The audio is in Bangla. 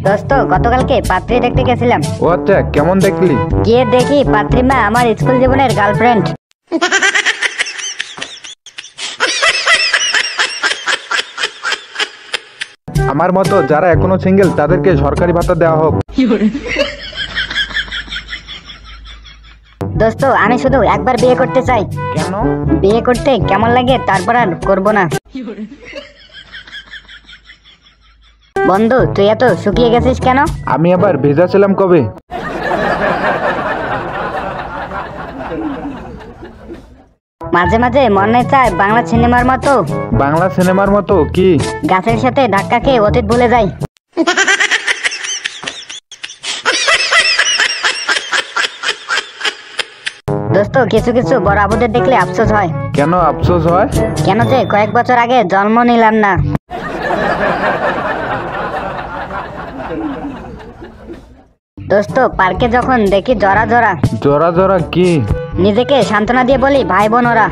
দোস্ত গতকালকে পাত্রী দেখতে গেছিলাম। ও আচ্ছা, কেমন দেখলি? গিয়ে দেখি পাত্রী মা আমার স্কুল জীবনের গার্লফ্রেন্ড। আমার মতো যারা এখনো সিঙ্গেল তাদেরকে সরকারি ভাতা দেওয়া হোক। দোস্ত আমি শুধু একবার বিয়ে করতে চাই। কেন? বিয়ে করতে কেমন লাগে তারপর আর করবো না। বন্ধু তুই এত শুকিয়ে গেছিস কেন? আমি আবার ভেজা ছিলাম কবে? মাঝে মাঝে মনে চায় বাংলা সিনেমার মতো। বাংলা সিনেমার মতো কি? গাছের সাথে ধাক্কা খেয়ে অতীত ভুলে যাই। দোস্ত কিছু কিছু বড় আবুদের দেখলে আফসোস হয়। কেন আফসোস হয়? কেন যে কয়েক বছর আগে জন্ম নিলাম না। দোস্ত পার্কে যখন দেখি জরা জরা, জরা জরা কি? নিজেকে সান্ত্বনা দিয়ে বলি ভাই বোন ওরা।